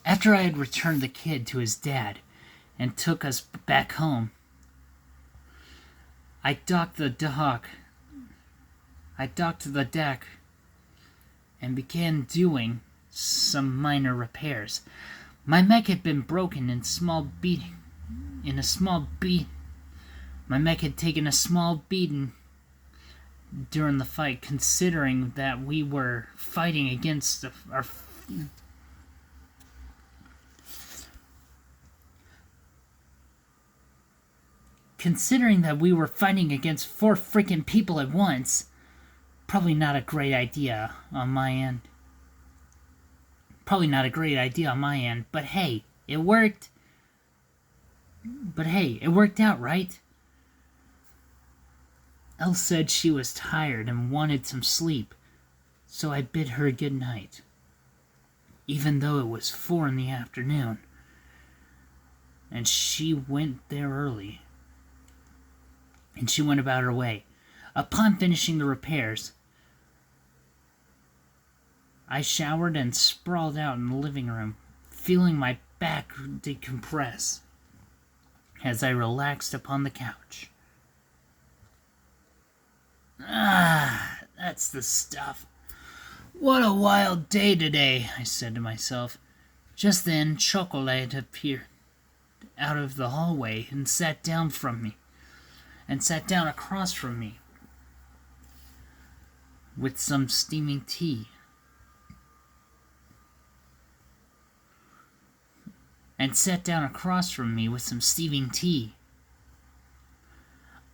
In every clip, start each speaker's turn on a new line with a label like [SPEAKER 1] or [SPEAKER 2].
[SPEAKER 1] After I had returned the kid to his dad and took us back home, I docked the deck and began doing some minor repairs. My mech had been broken in a small beating. My mech had taken a small beating during the fight, considering that we were fighting against our considering that we were fighting against 4 freaking people at once. Probably not a great idea on my end. But hey, it worked. It worked out, right? Elle said she was tired and wanted some sleep, so I bid her good night, even though it was 4 in the afternoon, and she went about her way. Upon finishing the repairs, I showered and sprawled out in the living room, feeling my back decompress as I relaxed upon the couch. That's the stuff. What a wild day today, I said to myself. Just then, Chocolate appeared out of the hallway and sat down across from me with some steaming tea. I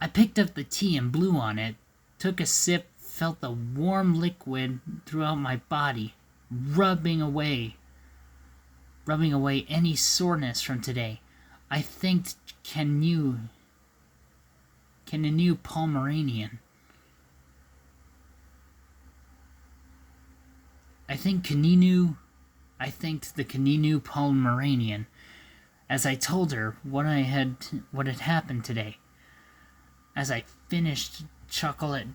[SPEAKER 1] picked up the tea and blew on it, took a sip, felt the warm liquid throughout my body, rubbing away any soreness from today. I thanked Canu Pomeranian. I thanked the Kaninu Pomeranian as I told her what had happened today. As I finished, Chocolate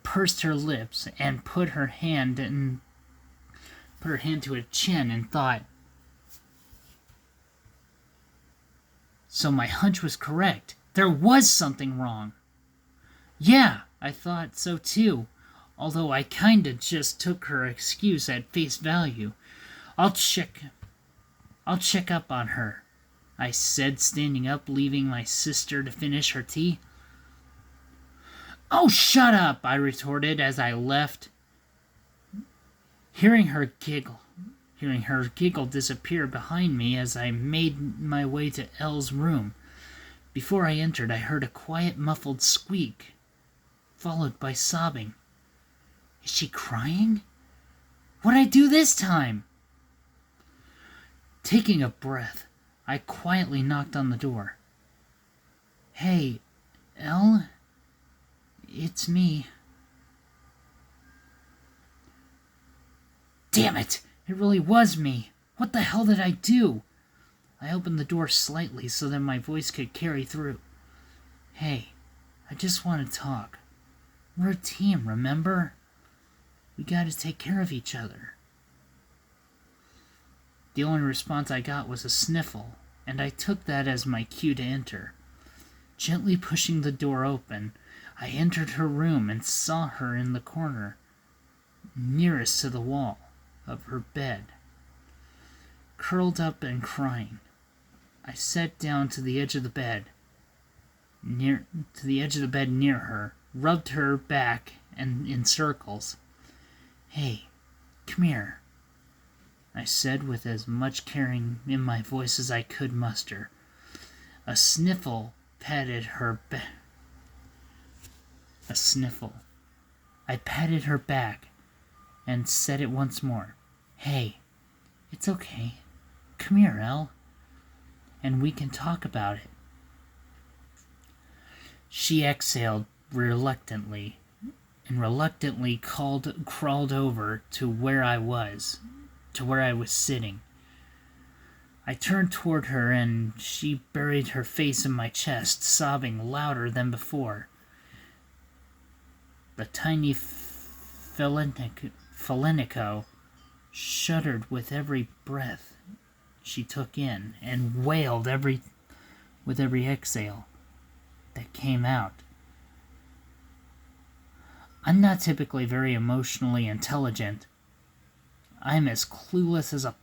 [SPEAKER 1] pursed her lips and put her hand to her chin and thought. So my hunch was correct. There was something wrong. Yeah, I thought so too, although I kinda just took her excuse at face value. I'll check up on her, I said, standing up, leaving my sister to finish her tea. Oh, shut up, I retorted as I left, hearing her giggle disappear behind me as I made my way to Elle's room. Before I entered, I heard a quiet, muffled squeak, followed by sobbing. Is she crying? What'd I do this time? Taking a breath, I quietly knocked on the door. Hey, Elle? It's me. Damn it! It really was me. What the hell did I do? I opened the door slightly so that my voice could carry through. Hey, I just want to talk. We're a team, remember? We gotta take care of each other. The only response I got was a sniffle, and I took that as my cue to enter. Gently pushing the door open, I entered her room and saw her in the corner, nearest to the wall of her bed, curled up and crying. I sat down to the edge of the bed near her, rubbed her back and in circles. Hey, come here, I said with as much caring in my voice as I could muster. A sniffle patted her back. I patted her back and said it once more. Hey, it's okay. Come here, Elle, and we can talk about it. She exhaled reluctantly and reluctantly crawled over to where I was sitting. I turned toward her and she buried her face in my chest, sobbing louder than before. The tiny Felinico shuddered with every breath she took in and wailed with every exhale that came out. I'm not typically very emotionally intelligent. I'm as clueless as a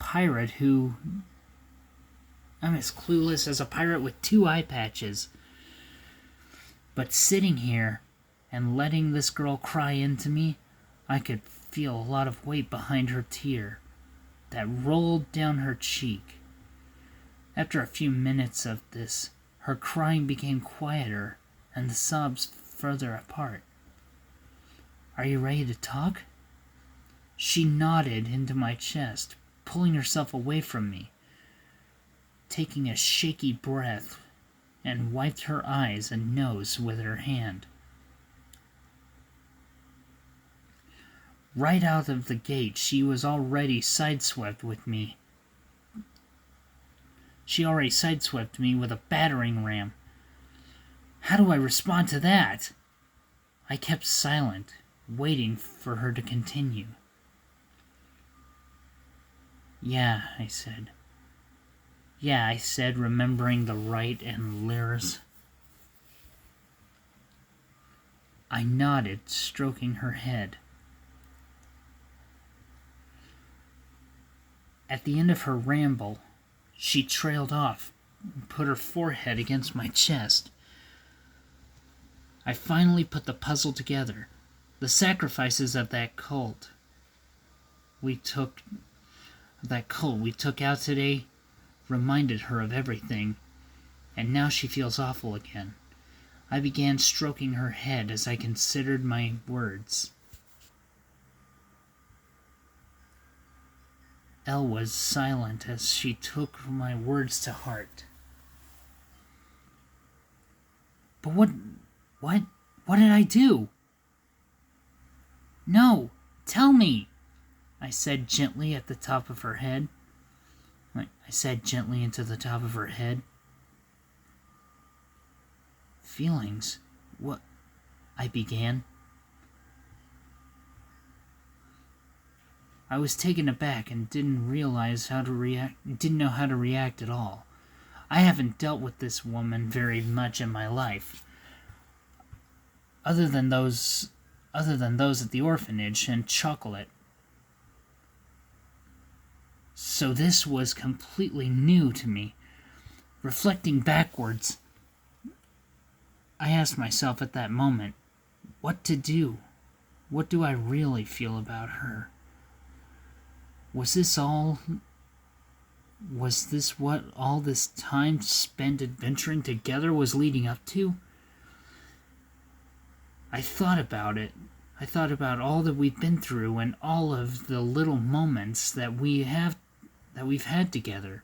[SPEAKER 1] pirate with 2 eye patches. But sitting here and letting this girl cry into me, I could feel a lot of weight behind her tear that rolled down her cheek. After a few minutes of this, her crying became quieter and the sobs further apart. Are you ready to talk? She nodded into my chest, pulling herself away from me, taking a shaky breath, and wiped her eyes and nose with her hand. Right out of the gate, she was already sideswept with me. She already sideswept me with a battering ram. How do I respond to that? I kept silent, waiting for her to continue. Yeah, I said, remembering the right and Lyra's. I nodded, stroking her head. At the end of her ramble, she trailed off and put her forehead against my chest. I finally put the puzzle together. The sacrifices of that cult we took out today reminded her of everything, and now she feels awful again. I began stroking her head as I considered my words. Elle was silent as she took my words to heart. But what did I do? No, tell me, I said gently at the top of her head. I said gently into the top of her head. Feelings? What? I began. I was taken aback and didn't know how to react at all. I haven't dealt with this woman very much in my life, other than those at the orphanage and Chocolate. So this was completely new to me. Reflecting backwards, I asked myself at that moment, what to do? What do I really feel about her? Was this what all this time spent adventuring together was leading up to? I thought about it. I thought about all that we've been through and all of the little moments that we've had together.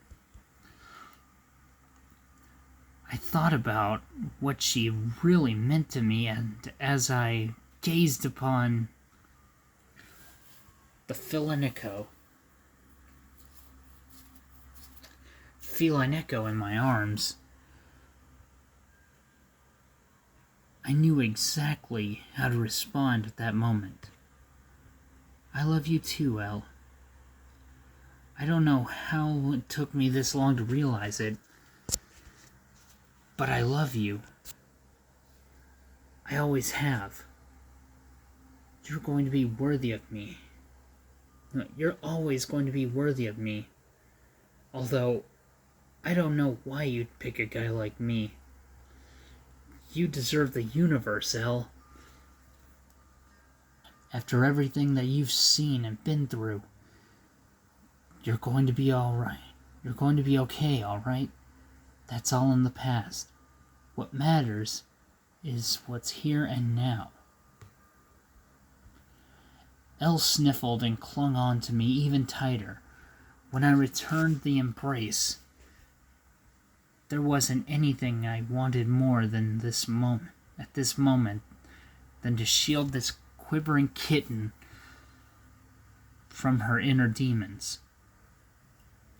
[SPEAKER 1] I thought about what she really meant to me, and as I gazed upon the Felinico in my arms, I knew exactly how to respond at that moment. I love you too, Elle. I don't know how it took me this long to realize it, but I love you. I always have. You're going to be worthy of me. You're always going to be worthy of me. Although, I don't know why you'd pick a guy like me. You deserve the universe, Elle. After everything that you've seen and been through, you're going to be alright. You're going to be okay, alright? That's all in the past. What matters is what's here and now. Elle sniffled and clung on to me even tighter. When I returned the embrace, there wasn't anything I wanted more than at this moment, than to shield this quivering kitten from her inner demons.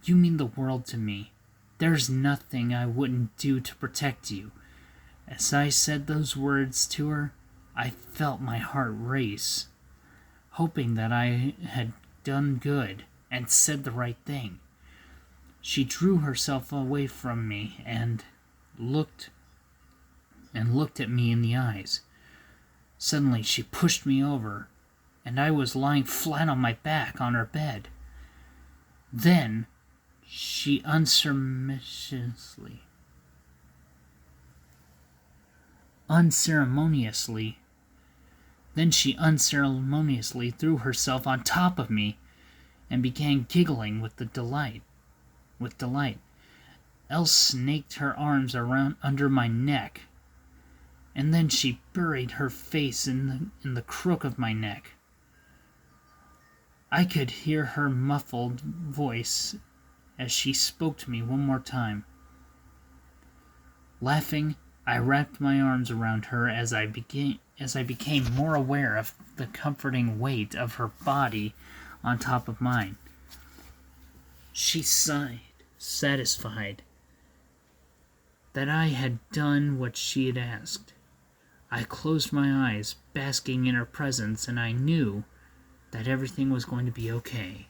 [SPEAKER 1] You mean the world to me. There's nothing I wouldn't do to protect you. As I said those words to her, I felt my heart race, hoping that I had done good and said the right thing. She drew herself away from me and looked at me in the eyes. Suddenly she pushed me over, and I was lying flat on my back on her bed. Then she unceremoniously threw herself on top of me and began giggling with delight. Elle snaked her arms around under my neck, and then she buried her face in the crook of my neck. I could hear her muffled voice as she spoke to me one more time. Laughing, I wrapped my arms around her as I became more aware of the comforting weight of her body on top of mine. She sighed, satisfied that I had done what she had asked. I closed my eyes, basking in her presence, and I knew that everything was going to be okay.